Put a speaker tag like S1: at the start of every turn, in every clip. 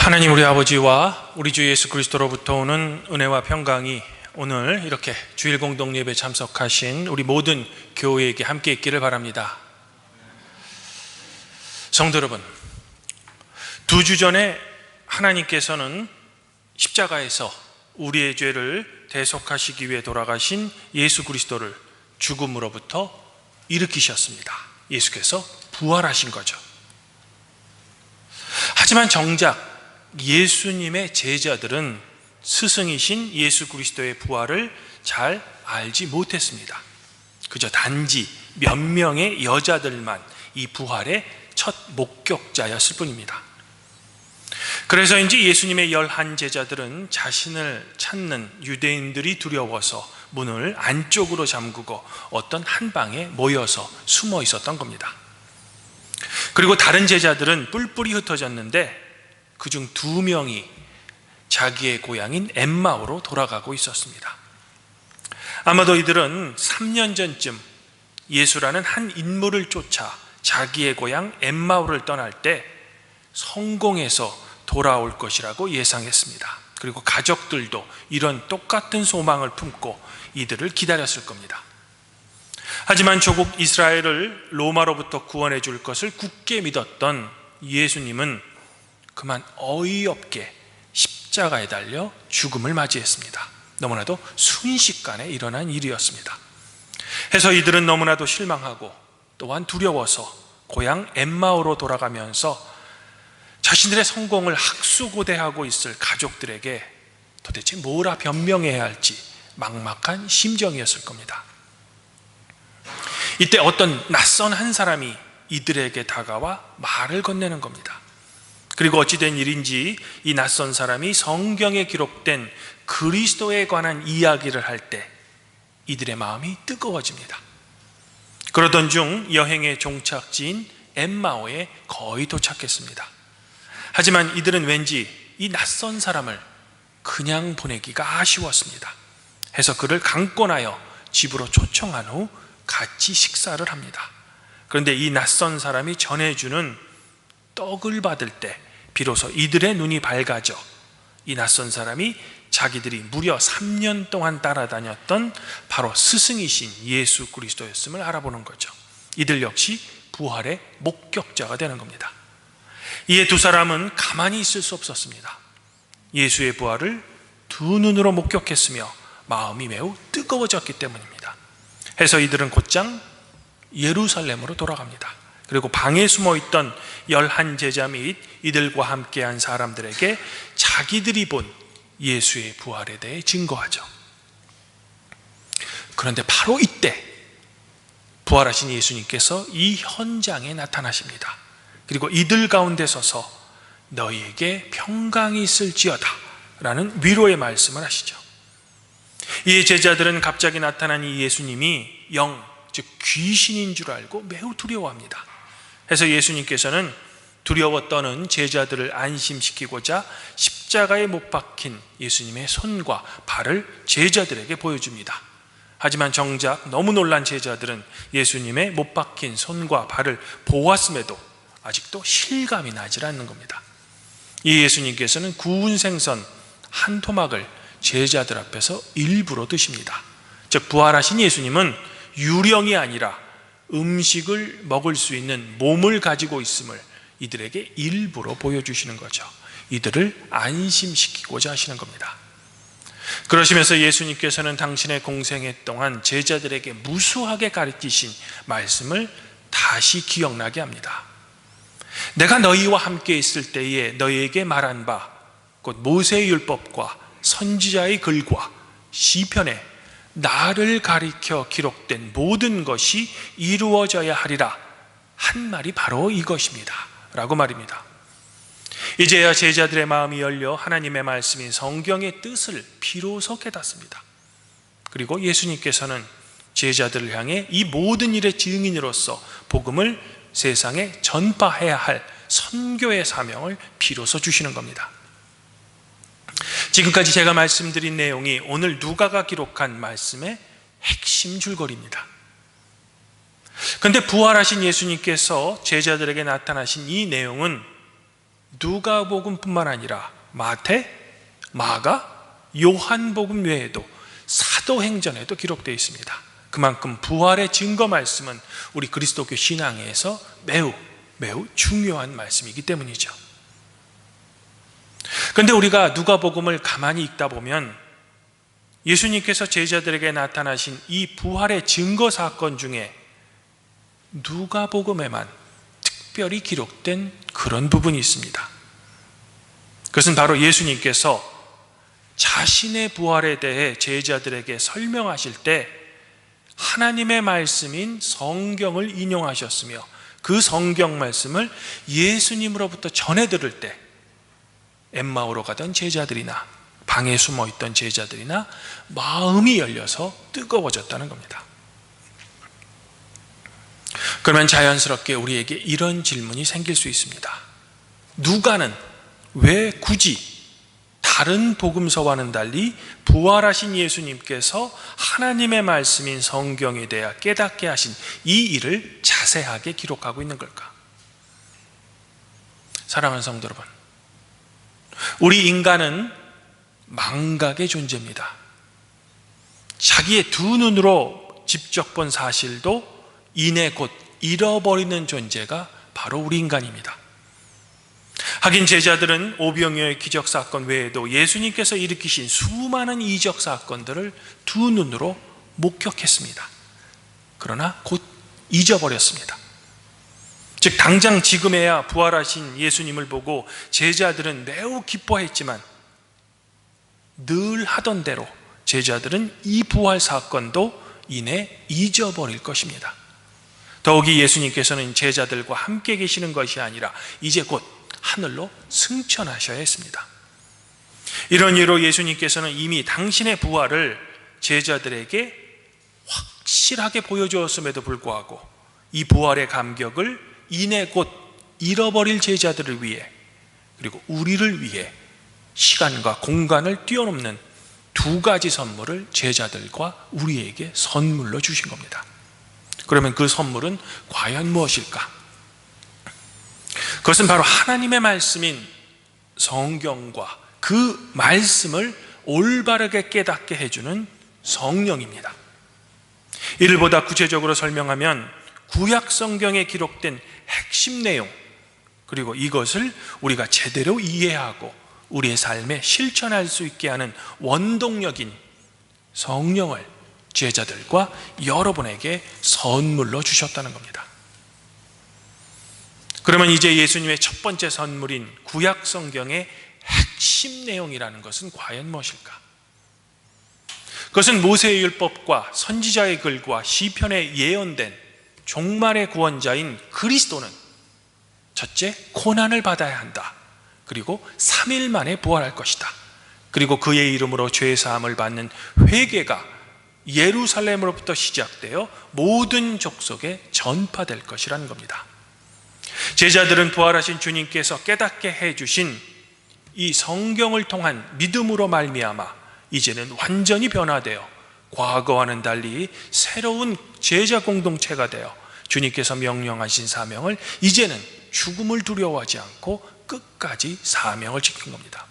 S1: 하나님 우리 아버지와 우리 주 예수 그리스도로부터 오는 은혜와 평강이 오늘 이렇게 주일 공동 예배 참석하신 우리 모든 교회에게 함께 있기를 바랍니다. 성도 여러분, 2주 전에 하나님께서는 십자가에서 우리의 죄를 대속하시기 위해 돌아가신 예수 그리스도를 죽음으로부터 일으키셨습니다. 예수께서 부활하신 거죠. 하지만 정작 예수님의 제자들은 스승이신 예수 그리스도의 부활을 잘 알지 못했습니다. 그저 단지 몇 명의 여자들만 이 부활의 첫 목격자였을 뿐입니다. 그래서인지 예수님의 11 제자들은 자신을 찾는 유대인들이 두려워서 문을 안쪽으로 잠그고 어떤 한 방에 모여서 숨어 있었던 겁니다. 그리고 다른 제자들은 뿔뿔이 흩어졌는데 그중 2명이 자기의 고향인 엠마오로 돌아가고 있었습니다. 아마도 이들은 3년 전쯤 예수라는 한 인물을 쫓아 자기의 고향 엠마오를 떠날 때 성공해서 돌아올 것이라고 예상했습니다. 그리고 가족들도 이런 똑같은 소망을 품고 이들을 기다렸을 겁니다. 하지만 조국 이스라엘을 로마로부터 구원해 줄 것을 굳게 믿었던 예수님은 그만 어이없게 십자가에 달려 죽음을 맞이했습니다. 너무나도 순식간에 일어난 일이었습니다. 해서 이들은 너무나도 실망하고 또한 두려워서 고향 엠마오로 돌아가면서 자신들의 성공을 학수고대하고 있을 가족들에게 도대체 뭐라 변명해야 할지 막막한 심정이었을 겁니다. 이때 어떤 낯선 한 사람이 이들에게 다가와 말을 건네는 겁니다. 그리고 어찌된 일인지 이 낯선 사람이 성경에 기록된 그리스도에 관한 이야기를 할 때 이들의 마음이 뜨거워집니다. 그러던 중 여행의 종착지인 엠마오에 거의 도착했습니다. 하지만 이들은 왠지 이 낯선 사람을 그냥 보내기가 아쉬웠습니다. 해서 그를 강권하여 집으로 초청한 후 같이 식사를 합니다. 그런데 이 낯선 사람이 전해주는 떡을 받을 때 비로소 이들의 눈이 밝아져 이 낯선 사람이 자기들이 무려 3년 동안 따라다녔던 바로 스승이신 예수 그리스도였음을 알아보는 거죠. 이들 역시 부활의 목격자가 되는 겁니다. 이에 2 사람은 가만히 있을 수 없었습니다. 예수의 부활을 2 눈으로 목격했으며 마음이 매우 뜨거워졌기 때문입니다. 해서 이들은 곧장 예루살렘으로 돌아갑니다. 그리고 방에 숨어있던 11 제자 및 이들과 함께한 사람들에게 자기들이 본 예수의 부활에 대해 증거하죠. 그런데 바로 이때 부활하신 예수님께서 이 현장에 나타나십니다. 그리고 이들 가운데 서서 너희에게 평강이 있을지어다 라는 위로의 말씀을 하시죠. 이에 제자들은 갑자기 나타난 이 예수님이 영, 즉 귀신인 줄 알고 매우 두려워합니다. 해서 예수님께서는 두려워 떠는 제자들을 안심시키고자 십자가에 못 박힌 예수님의 손과 발을 제자들에게 보여줍니다. 하지만 정작 너무 놀란 제자들은 예수님의 못 박힌 손과 발을 보았음에도 아직도 실감이 나질 않는 겁니다. 이 예수님께서는 구운 생선 한 토막을 제자들 앞에서 일부러 드십니다. 즉 부활하신 예수님은 유령이 아니라 음식을 먹을 수 있는 몸을 가지고 있음을 이들에게 일부러 보여주시는 거죠. 이들을 안심시키고자 하시는 겁니다. 그러시면서 예수님께서는 당신의 공생애 동안 제자들에게 무수하게 가르치신 말씀을 다시 기억나게 합니다. 내가 너희와 함께 있을 때에 너희에게 말한 바 곧 모세의 율법과 선지자의 글과 시편에 나를 가리켜 기록된 모든 것이 이루어져야 하리라 한 말이 바로 이것입니다 라고 말입니다. 이제야 제자들의 마음이 열려 하나님의 말씀인 성경의 뜻을 비로소 깨닫습니다. 그리고 예수님께서는 제자들을 향해 이 모든 일의 증인으로서 복음을 세상에 전파해야 할 선교의 사명을 비로소 주시는 겁니다. 지금까지 제가 말씀드린 내용이 오늘 누가가 기록한 말씀의 핵심 줄거리입니다. 그런데 부활하신 예수님께서 제자들에게 나타나신 이 내용은 누가복음뿐만 아니라 마태, 마가, 요한복음 외에도 사도행전에도 기록되어 있습니다. 그만큼 부활의 증거 말씀은 우리 그리스도교 신앙에서 매우 중요한 말씀이기 때문이죠. 그런데 우리가 누가복음을 가만히 읽다 보면 예수님께서 제자들에게 나타나신 이 부활의 증거 사건 중에 누가복음에만 특별히 기록된 그런 부분이 있습니다. 그것은 바로 예수님께서 자신의 부활에 대해 제자들에게 설명하실 때 하나님의 말씀인 성경을 인용하셨으며 그 성경 말씀을 예수님으로부터 전해 들을 때 엠마오로 가던 제자들이나 방에 숨어 있던 제자들이나 마음이 열려서 뜨거워졌다는 겁니다. 그러면 자연스럽게 우리에게 이런 질문이 생길 수 있습니다. 누가는 왜 굳이 다른 복음서와는 달리 부활하신 예수님께서 하나님의 말씀인 성경에 대해 깨닫게 하신 이 일을 자세하게 기록하고 있는 걸까? 사랑하는 성도 여러분, 우리 인간은 망각의 존재입니다. 자기의 두 눈으로 직접 본 사실도 이내 곧 잃어버리는 존재가 바로 우리 인간입니다. 하긴 제자들은 오병이어의 기적 사건 외에도 예수님께서 일으키신 수많은 이적 사건들을 두 눈으로 목격했습니다. 그러나 곧 잊어버렸습니다. 즉 당장 지금에야 부활하신 예수님을 보고 제자들은 매우 기뻐했지만 늘 하던 대로 제자들은 이 부활 사건도 이내 잊어버릴 것입니다. 더욱이 예수님께서는 제자들과 함께 계시는 것이 아니라 이제 곧 하늘로 승천하셔야 했습니다. 이런 이유로 예수님께서는 이미 당신의 부활을 제자들에게 확실하게 보여주었음에도 불구하고 이 부활의 감격을 이내 곧 잃어버릴 제자들을 위해 그리고 우리를 위해 시간과 공간을 뛰어넘는 두 가지 선물을 제자들과 우리에게 선물로 주신 겁니다. 그러면 그 선물은 과연 무엇일까? 그것은 바로 하나님의 말씀인 성경과 그 말씀을 올바르게 깨닫게 해주는 성령입니다. 이를 보다 구체적으로 설명하면 구약 성경에 기록된 핵심 내용, 그리고 이것을 우리가 제대로 이해하고 우리의 삶에 실천할 수 있게 하는 원동력인 성령을 제자들과 여러분에게 선물로 주셨다는 겁니다. 그러면 이제 예수님의 첫 번째 선물인 구약 성경의 핵심 내용이라는 것은 과연 무엇일까? 그것은 모세의 율법과 선지자의 글과 시편에 예언된 종말의 구원자인 그리스도는 첫째, 고난을 받아야 한다. 그리고 3일 만에 부활할 것이다. 그리고 그의 이름으로 죄 사함을 받는 회개가 예루살렘으로부터 시작되어 모든 족속에 전파될 것이라는 겁니다. 제자들은 부활하신 주님께서 깨닫게 해주신 이 성경을 통한 믿음으로 말미암아 이제는 완전히 변화되어 과거와는 달리 새로운 제자 공동체가 되어 주님께서 명령하신 사명을 이제는 죽음을 두려워하지 않고 끝까지 사명을 지킨 겁니다.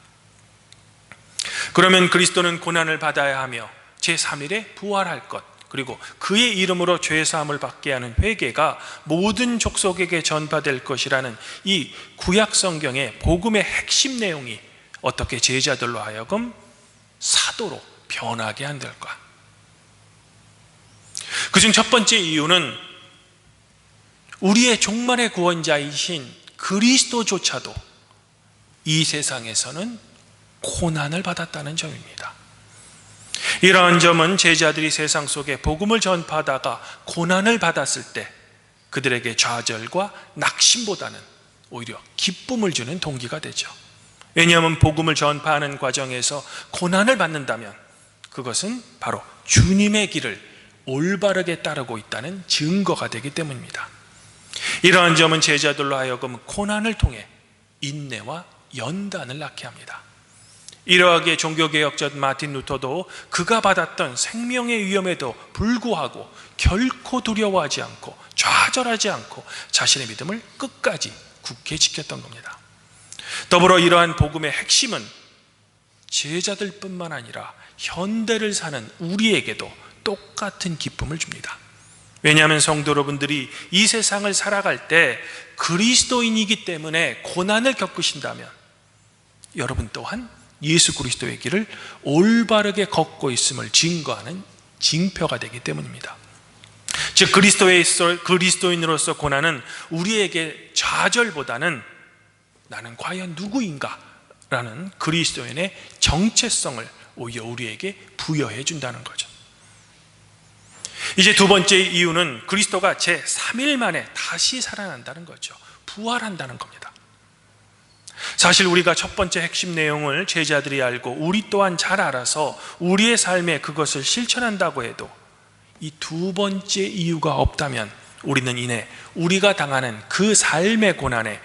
S1: 그러면 그리스도는 고난을 받아야 하며 제3일에 부활할 것, 그리고 그의 이름으로 죄사함을 받게 하는 회개가 모든 족속에게 전파될 것이라는 이 구약 성경의 복음의 핵심 내용이 어떻게 제자들로 하여금 사도로 변하게 한달까? 그중 첫 번째 이유는 우리의 종말의 구원자이신 그리스도조차도 이 세상에서는 고난을 받았다는 점입니다. 이러한 점은 제자들이 세상 속에 복음을 전파하다가 고난을 받았을 때 그들에게 좌절과 낙심보다는 오히려 기쁨을 주는 동기가 되죠. 왜냐하면 복음을 전파하는 과정에서 고난을 받는다면 그것은 바로 주님의 길을 올바르게 따르고 있다는 증거가 되기 때문입니다. 이러한 점은 제자들로 하여금 고난을 통해 인내와 연단을 낳게 합니다. 이러하게 종교개혁자 마틴 루터도 그가 받았던 생명의 위험에도 불구하고 결코 두려워하지 않고 좌절하지 않고 자신의 믿음을 끝까지 굳게 지켰던 겁니다. 더불어 이러한 복음의 핵심은 제자들뿐만 아니라 현대를 사는 우리에게도 똑같은 기쁨을 줍니다. 왜냐하면 성도 여러분들이 이 세상을 살아갈 때 그리스도인이기 때문에 고난을 겪으신다면 여러분 또한 예수 그리스도의 길을 올바르게 걷고 있음을 증거하는 징표가 되기 때문입니다. 즉 그리스도인으로서 고난은 우리에게 좌절보다는 나는 과연 누구인가? 라는 그리스도인의 정체성을 오히려 우리에게 부여해 준다는 거죠. 이제 두 번째 이유는 그리스도가 제3일 만에 다시 살아난다는 거죠. 부활한다는 겁니다. 사실 우리가 첫 번째 핵심 내용을 제자들이 알고 우리 또한 잘 알아서 우리의 삶에 그것을 실천한다고 해도 이 두 번째 이유가 없다면 우리는 이내 우리가 당하는 그 삶의 고난에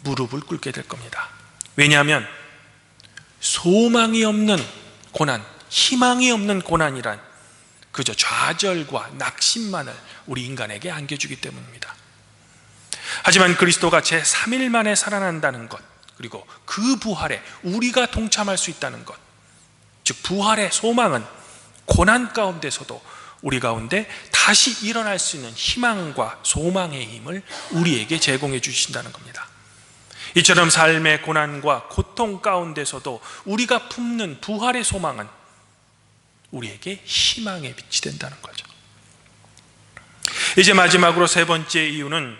S1: 무릎을 꿇게 될 겁니다. 왜냐하면 소망이 없는 고난, 희망이 없는 고난이란 그저 좌절과 낙심만을 우리 인간에게 안겨주기 때문입니다. 하지만 그리스도가 제3일 만에 살아난다는 것, 그리고 그 부활에 우리가 동참할 수 있다는 것, 즉 부활의 소망은 고난 가운데서도 우리 가운데 다시 일어날 수 있는 희망과 소망의 힘을 우리에게 제공해 주신다는 겁니다. 이처럼 삶의 고난과 고통 가운데서도 우리가 품는 부활의 소망은 우리에게 희망의 빛이 된다는 거죠. 이제 마지막으로 세 번째 이유는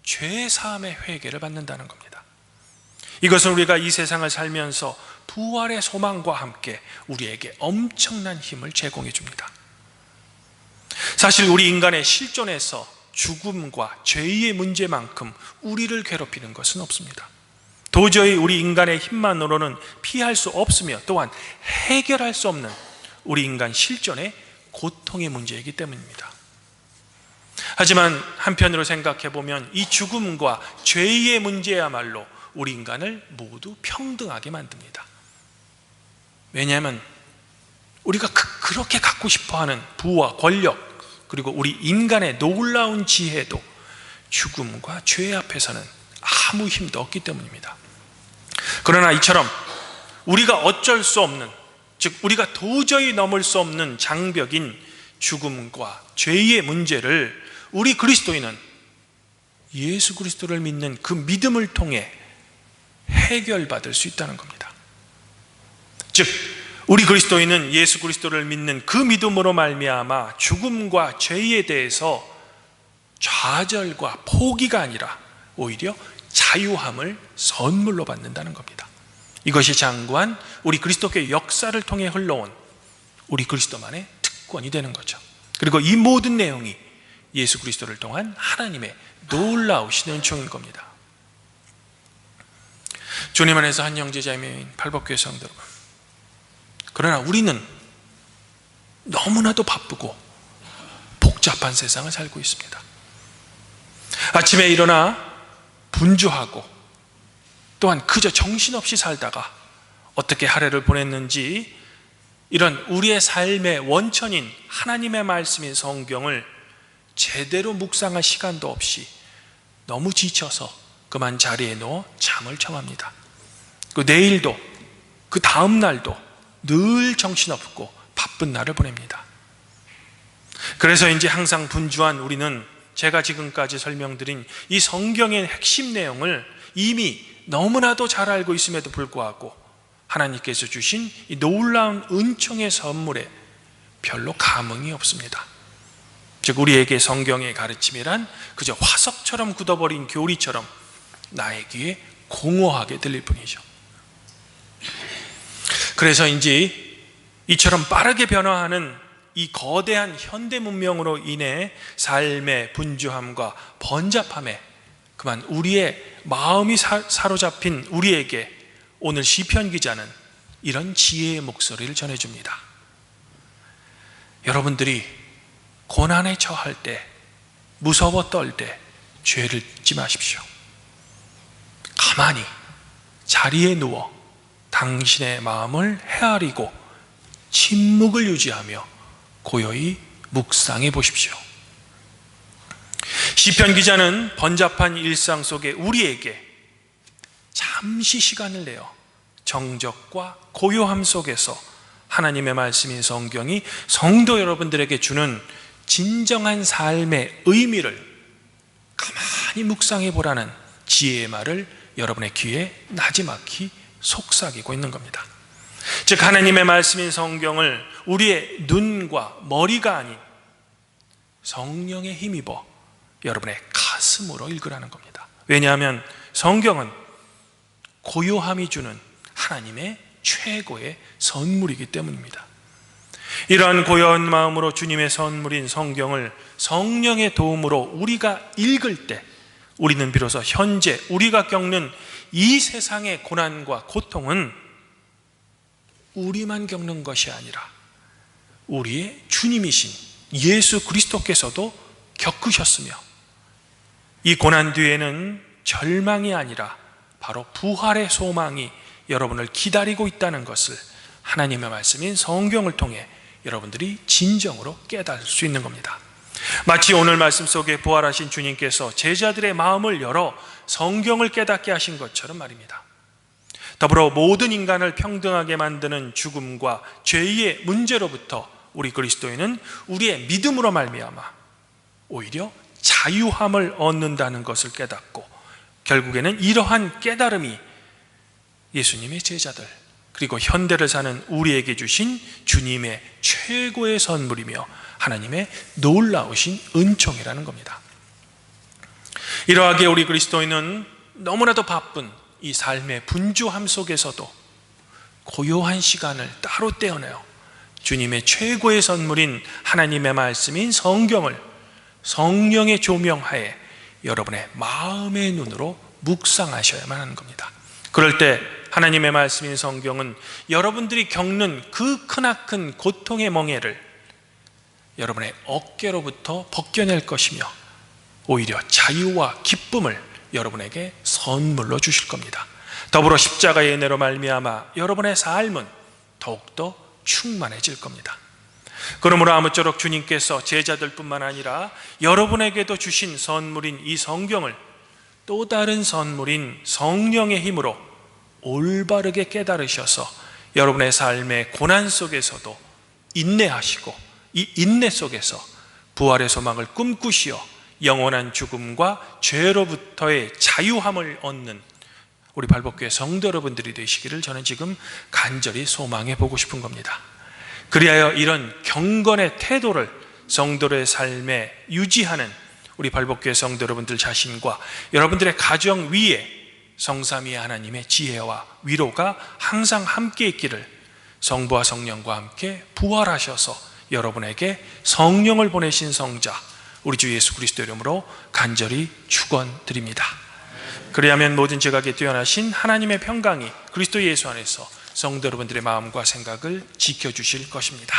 S1: 죄사함의 회개를 받는다는 겁니다. 이것은 우리가 이 세상을 살면서 부활의 소망과 함께 우리에게 엄청난 힘을 제공해 줍니다. 사실 우리 인간의 실존에서 죽음과 죄의 문제만큼 우리를 괴롭히는 것은 없습니다. 도저히 우리 인간의 힘만으로는 피할 수 없으며 또한 해결할 수 없는 우리 인간 실존의 고통의 문제이기 때문입니다. 하지만 한편으로 생각해 보면 이 죽음과 죄의 문제야말로 우리 인간을 모두 평등하게 만듭니다. 왜냐하면 우리가 그렇게 갖고 싶어하는 부와 권력, 그리고 우리 인간의 놀라운 지혜도 죽음과 죄 앞에서는 아무 힘도 없기 때문입니다. 그러나 이처럼 우리가 어쩔 수 없는, 즉 우리가 도저히 넘을 수 없는 장벽인 죽음과 죄의 문제를 우리 그리스도인은 예수 그리스도를 믿는 그 믿음을 통해 해결받을 수 있다는 겁니다. 즉 우리 그리스도인은 예수 그리스도를 믿는 그 믿음으로 말미암아 죽음과 죄에 대해서 좌절과 포기가 아니라 오히려 자유함을 선물로 받는다는 겁니다. 이것이 장구한 우리 그리스도교의 역사를 통해 흘러온 우리 그리스도만의 특권이 되는 거죠. 그리고 이 모든 내용이 예수 그리스도를 통한 하나님의 놀라우신 은총인 겁니다. 주님 안에서 한 형제자매인 팔복교회 성도 여러분, 그러나 우리는 너무나도 바쁘고 복잡한 세상을 살고 있습니다. 아침에 일어나 분주하고 또한 그저 정신없이 살다가 어떻게 하루를 보냈는지 이런 우리의 삶의 원천인 하나님의 말씀인 성경을 제대로 묵상할 시간도 없이 너무 지쳐서 그만 자리에 누워 잠을 청합니다. 그 내일도 그 다음 날도 늘 정신없고 바쁜 날을 보냅니다. 그래서 이제 항상 분주한 우리는 제가 지금까지 설명드린 이 성경의 핵심 내용을 이미 너무나도 잘 알고 있음에도 불구하고 하나님께서 주신 이 놀라운 은총의 선물에 별로 감흥이 없습니다. 즉 우리에게 성경의 가르침이란 그저 화석처럼 굳어버린 교리처럼 나의 귀에 공허하게 들릴 뿐이죠. 그래서 이제 이처럼 빠르게 변화하는 이 거대한 현대 문명으로 인해 삶의 분주함과 번잡함에 그만 우리의 마음이 사로잡힌 우리에게 오늘 시편 기자는 이런 지혜의 목소리를 전해줍니다. 여러분들이 고난에 처할 때, 무서워 떨 때 죄를 짓지 마십시오. 가만히 자리에 누워 당신의 마음을 헤아리고 침묵을 유지하며 고요히 묵상해 보십시오. 시편 기자는 번잡한 일상 속에 우리에게 잠시 시간을 내어 정적과 고요함 속에서 하나님의 말씀인 성경이 성도 여러분들에게 주는 진정한 삶의 의미를 가만히 묵상해 보라는 지혜의 말을 여러분의 귀에 나지막히 속삭이고 있는 겁니다. 즉 하나님의 말씀인 성경을 우리의 눈과 머리가 아닌 성령에 힘입어 여러분의 가슴으로 읽으라는 겁니다. 왜냐하면 성경은 고요함이 주는 하나님의 최고의 선물이기 때문입니다. 이러한 고요한 마음으로 주님의 선물인 성경을 성령의 도움으로 우리가 읽을 때 우리는 비로소 현재 우리가 겪는 이 세상의 고난과 고통은 우리만 겪는 것이 아니라 우리의 주님이신 예수 그리스도께서도 겪으셨으며 이 고난 뒤에는 절망이 아니라 바로 부활의 소망이 여러분을 기다리고 있다는 것을 하나님의 말씀인 성경을 통해 여러분들이 진정으로 깨달을 수 있는 겁니다. 마치 오늘 말씀 속에 부활하신 주님께서 제자들의 마음을 열어 성경을 깨닫게 하신 것처럼 말입니다. 더불어 모든 인간을 평등하게 만드는 죽음과 죄의 문제로부터 우리 그리스도인은 우리의 믿음으로 말미암아 오히려 자유함을 얻는다는 것을 깨닫고 결국에는 이러한 깨달음이 예수님의 제자들 그리고 현대를 사는 우리에게 주신 주님의 최고의 선물이며 하나님의 놀라우신 은총이라는 겁니다. 이러하게 우리 그리스도인은 너무나도 바쁜 이 삶의 분주함 속에서도 고요한 시간을 따로 떼어내어 주님의 최고의 선물인 하나님의 말씀인 성경을 성령의 조명하에 여러분의 마음의 눈으로 묵상하셔야만 하는 겁니다. 그럴 때 하나님의 말씀인 성경은 여러분들이 겪는 그 크나큰 고통의 멍에를 여러분의 어깨로부터 벗겨낼 것이며 오히려 자유와 기쁨을 여러분에게 선물로 주실 겁니다. 더불어 십자가의 은혜로 말미암아 여러분의 삶은 더욱더 충만해질 겁니다. 그러므로 아무쪼록 주님께서 제자들뿐만 아니라 여러분에게도 주신 선물인 이 성경을 또 다른 선물인 성령의 힘으로 올바르게 깨달으셔서 여러분의 삶의 고난 속에서도 인내하시고 이 인내 속에서 부활의 소망을 꿈꾸시어 영원한 죽음과 죄로부터의 자유함을 얻는 우리 발복교회 성도 여러분들이 되시기를 저는 지금 간절히 소망해 보고 싶은 겁니다. 그리하여 이런 경건의 태도를 성도의 삶에 유지하는 우리 발복교회 성도 여러분들 자신과 여러분들의 가정 위에 성삼위의 하나님의 지혜와 위로가 항상 함께 있기를 성부와 성령과 함께 부활하셔서 여러분에게 성령을 보내신 성자 우리 주 예수 그리스도 이름으로 간절히 축원드립니다. 그리하면 모든 지각에 뛰어나신 하나님의 평강이 그리스도 예수 안에서 성도 여러분들의 마음과 생각을 지켜주실 것입니다.